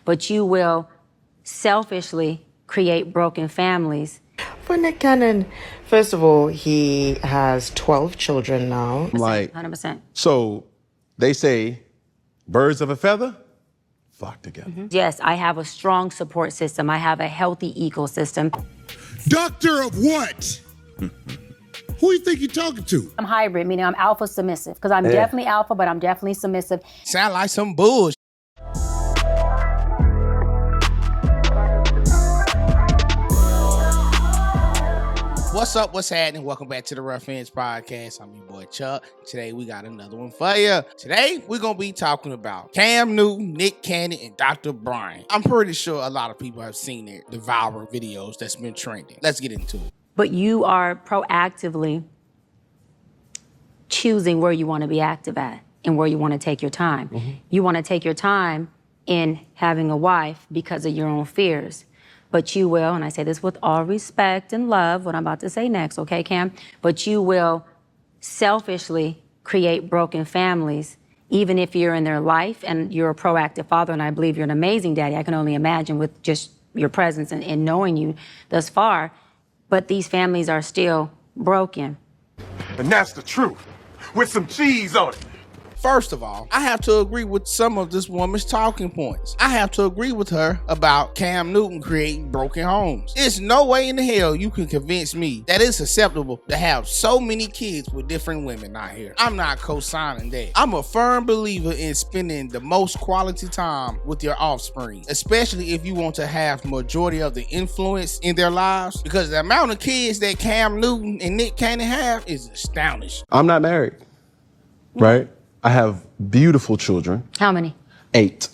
but you will selfishly create broken families. For Nick Cannon, first of all, he has 12 children now. Like, 100%. so they say birds of a feather flock together. Yes, I have a strong support system. I have a healthy ecosystem. Doctor of what? Who you think you're talking to? I'm hybrid, meaning I'm alpha submissive, because I'm definitely alpha, but I'm definitely submissive. Sound like some bullshit. What's up? What's happening? Welcome back to the Roughhandspodcast. I'm your boy Chuck. Today we got another one for you. Today we're gonna be talking about Cam Newton, Nick Cannon, and Dr. Bryant. I'm pretty sure a lot of people have seen the viral videos that's been trending. Let's get into it. But you are proactively choosing where you want to be active at and where you want to take your time. You want to take your time in having a wife because of your own fears. But you will, and I say this with all respect and love, what I'm about to say next, okay, Cam? But you will selfishly create broken families, even if you're in their life and you're a proactive father, and I believe you're an amazing daddy. I can only imagine with just your presence and knowing you thus far. But these families are still broken. And that's the truth, with some cheese on it. First of all, I have to agree with some of this woman's talking points. I have to agree with her about Cam Newton creating broken homes. There's no way in the hell you can convince me that it's acceptable to have so many kids with different women out here. I'm not co-signing that. I'm a firm believer in spending the most quality time with your offspring, especially if you want to have majority of the influence in their lives, because the amount of kids that Cam Newton and Nick Cannon have is astonishing. I'm not married, right? I have beautiful children. How many? 8.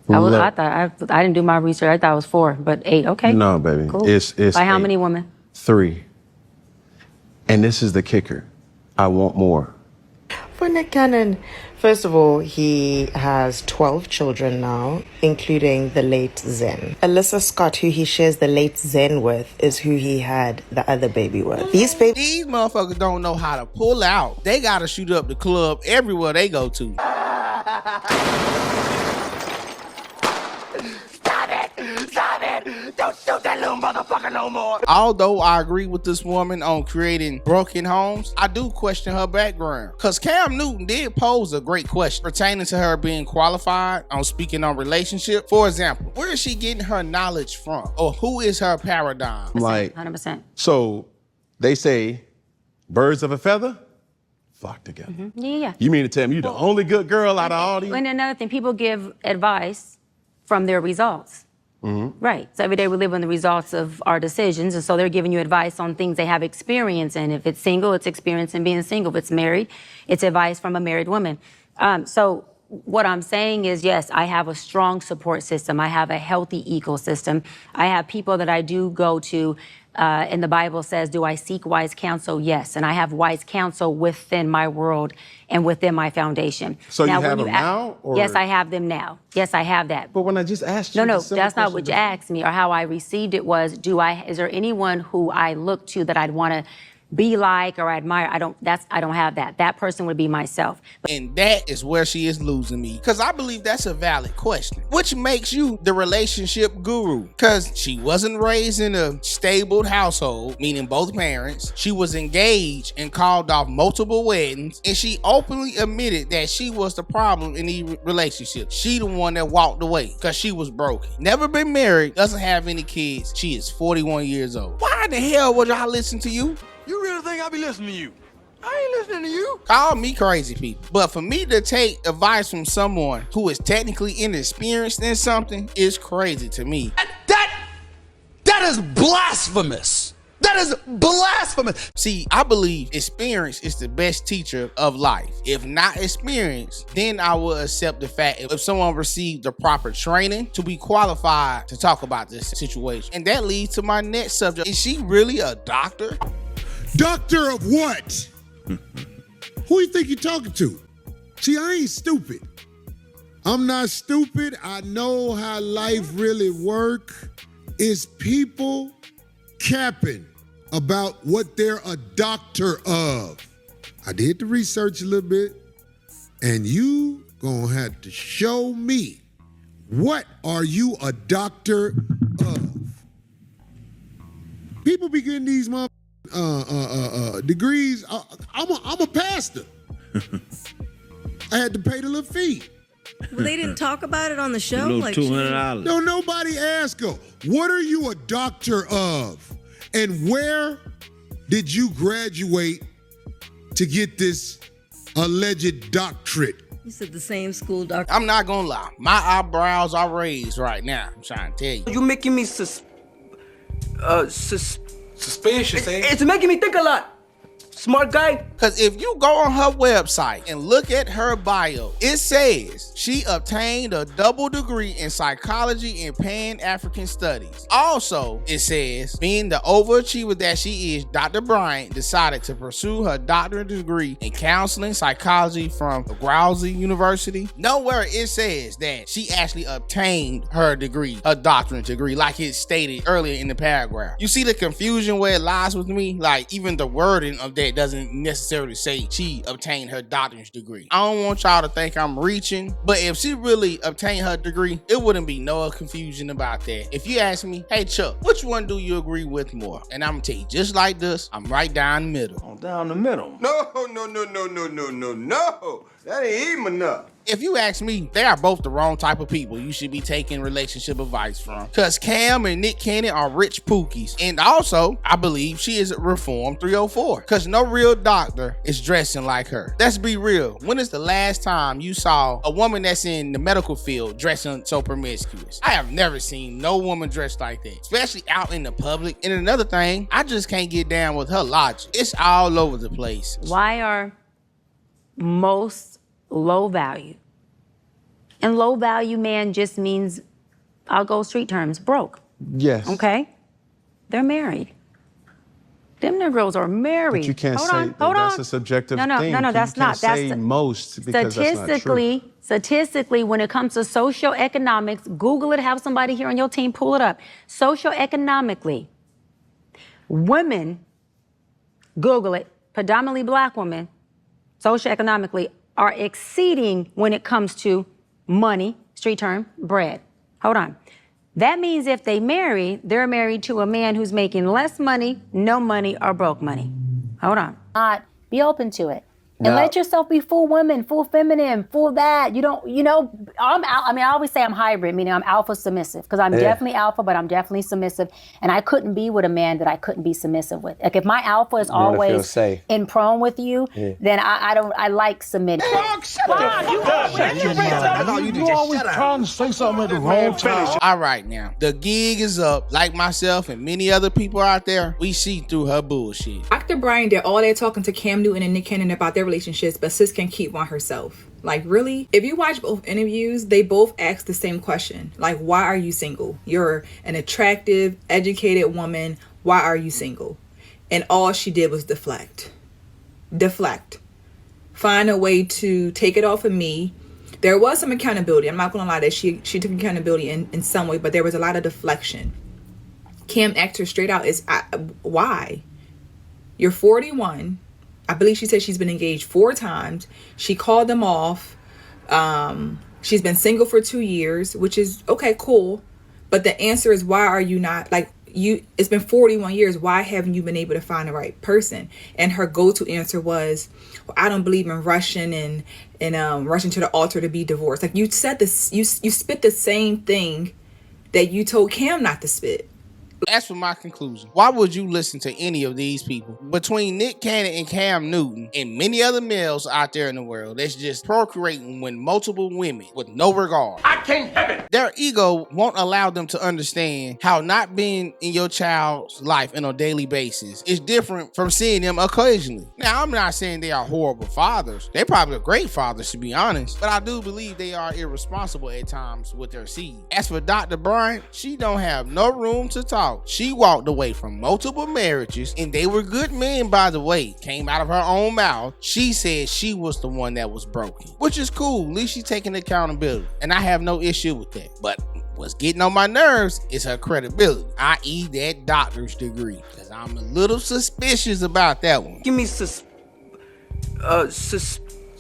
I didn't do my research. I thought it was 4, but 8, okay. No, baby. Cool. It's By how 8. many women? 3. And this is the kicker. I want more. For Nick Cannon, first of all, he has 12 children now, including the late Zen. Alyssa Scott, who he shares the late Zen with, is who he had the other baby with. These motherfuckers don't know how to pull out. They gotta shoot up the club everywhere they go to. Stop it! Don't shoot that little motherfucker no more! Although I agree with this woman on creating broken homes, I do question her background. Because Cam Newton did pose a great question pertaining to her being qualified on speaking on relationship. For example, where is she getting her knowledge from? Or who is her paradigm? Like, 100%. so they say birds of a feather flock together. Yeah. You mean to tell me you're the only good girl out of all these? And another thing, people give advice from their results. Right. So every day we live on the results of our decisions. And so they're giving you advice on things they have experience in. If it's single, it's experience in being single. If it's married, it's advice from a married woman. So what I'm saying is, yes, I have a strong support system. I have a healthy ecosystem. I have people that I do go to. And the Bible says, do I seek wise counsel? Yes. And I have wise counsel within my world and within my foundation. So now, you have them now? Or? Yes, I have them now. Yes, I have that. But when I just asked you, No, that's not what you asked me, or how I received it was, is there anyone who I look to that I'd want to be like or admire? I don't have that. That person would be myself. And that is where she is losing me, because I believe that's a valid question, which makes you the relationship guru, because she wasn't raised in a stable household, meaning both parents. She was engaged and called off multiple weddings, and she openly admitted that she was the problem in the relationship. She the one that walked away because she was broken. Never been married, doesn't have any kids. She is 41 years old. Why the hell would I listen to you? You really think I'll be listening to you? I ain't listening to you. Call me crazy, people. But for me to take advice from someone who is technically inexperienced in something is crazy to me. That is blasphemous. That is blasphemous. See, I believe experience is the best teacher of life. If not experience, then I will accept the fact if someone received the proper training to be qualified to talk about this situation. And that leads to my next subject. Is she really a doctor? Doctor of what? Who you think you're talking to? See, I ain't stupid. I'm not stupid. I know how life really work. It's people capping about what they're a doctor of. I did the research a little bit, and you gonna have to show me What are you a doctor of? People be getting these degrees. I'm a pastor. I had to pay the little fee. Well, they didn't talk about it on the show. Like $200. No, nobody asked her. What are you a doctor of? And where did you graduate to get this alleged doctorate? You said the same school doctor. I'm not gonna lie. My eyebrows are raised right now. I'm trying to tell you. You're making me suspicious, eh? It's making me think a lot. Smart guy. Cause if you go on her website and look at her bio, it says she obtained a double degree in psychology and Pan-African studies. Also, it says, being the overachiever that she is, Dr. Bryant decided to pursue her doctorate degree in counseling psychology from Grousey University. Nowhere it says that she actually obtained her degree, her doctorate degree, like it stated earlier in the paragraph. You see the confusion where it lies with me? Like, even the wording of that doesn't necessarily say she obtained her doctorate degree. I don't want y'all to think I'm reaching, but if she really obtained her degree, it wouldn't be no confusion about that. If you ask me, hey Chuck, which one do you agree with more? And I'm gonna tell you, just like this, I'm right down the middle. Oh, down the middle. No. That ain't even enough. If you ask me, they are both the wrong type of people you should be taking relationship advice from. Cause Cam and Nick Cannon are rich Pookies. And also, I believe she is Reform 304. Cause no real doctor is dressing like her. Let's be real. When is the last time you saw a woman that's in the medical field dressing so promiscuous? I have never seen no woman dressed like that, especially out in the public. And another thing, I just can't get down with her logic. It's all over the place. Why are most low value? And low value man just means, I'll go street terms, broke. Yes. Okay? They're married. Them Negroes are married. But you can't say that's a subjective thing. No, that's not. You can't say most because that's not true. Statistically, when it comes to socioeconomics, Google it, have somebody here on your team pull it up. Socioeconomically, women, Google it, predominantly black women, socioeconomically, are exceeding when it comes to money, street term, bread. Hold on. That means if they marry, they're married to a man who's making less money, no money, or broke money. Hold on. Be open to it. And let yourself be full woman, full feminine, full that. You don't, I always say I'm hybrid, meaning I'm alpha submissive, because I'm definitely alpha, but I'm definitely submissive. And I couldn't be with a man that I couldn't be submissive with. Like if my alpha is always in prone with you, then I like submitting. You always trying to say something at the wrong time. All right, now the gig is up. Like myself and many other people out there, we see through her bullshit. Dr. Bryant did all that talking to Cam Newton and Nick Cannon about their relationships, but sis can keep one herself. Like, really? If you watch both interviews, they both ask the same question. Like, why are you single? You're an attractive, educated woman. Why are you single? And all she did was deflect. Find a way to take it off of me. There was some accountability. I'm not going to lie that she took accountability in some way, but there was a lot of deflection. Cam asked her straight out, why? You're 41. I believe she said she's been engaged 4 times. She called them off. She's been single for 2 years, which is okay, cool. But the answer is, why are you not, like, it's been 41 years. Why haven't you been able to find the right person? And her go-to answer was, well, I don't believe in rushing and rushing to the altar to be divorced. Like, you said this, you spit the same thing that you told Cam not to spit. As for my conclusion, why would you listen to any of these people? Between Nick Cannon and Cam Newton and many other males out there in the world that's just procreating with multiple women with no regard, I can't have it. their ego won't allow them to understand how not being in your child's life on a daily basis is different from seeing them occasionally. Now, I'm not saying they are horrible fathers. They're probably great fathers, to be honest, but I do believe they are irresponsible at times with their seed. As for Dr. Bryant, she don't have no room to talk. She walked away from multiple marriages, and they were good men, by the way. Came out of her own mouth. She said she was the one that was broken, which is cool. At least she's taking accountability, and I have no issue with that. But what's getting on my nerves is her credibility, i.e. that doctor's degree, because I'm a little suspicious about that one. Give me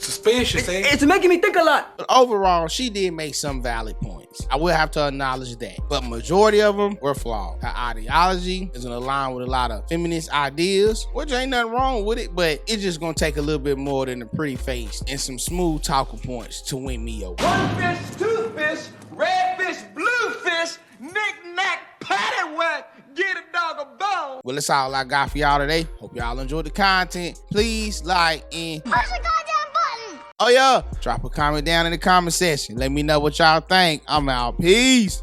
Suspicious, eh? It's making me think a lot. But overall, she did make some valid points. I will have to acknowledge that. But majority of them were flawed. Her ideology isn't aligned with a lot of feminist ideas, which ain't nothing wrong with it, but it's just gonna take a little bit more than a pretty face and some smooth talking points to win me over. One fish, two fish, red fish, blue fish, knick-knack, paddywhack, get a dog a bone. Well, that's all I got for y'all today. Hope y'all enjoyed the content. Please like and... Push the goddamn button. Oh yeah, drop a comment down in the comment section. Let me know what y'all think. I'm out. Peace.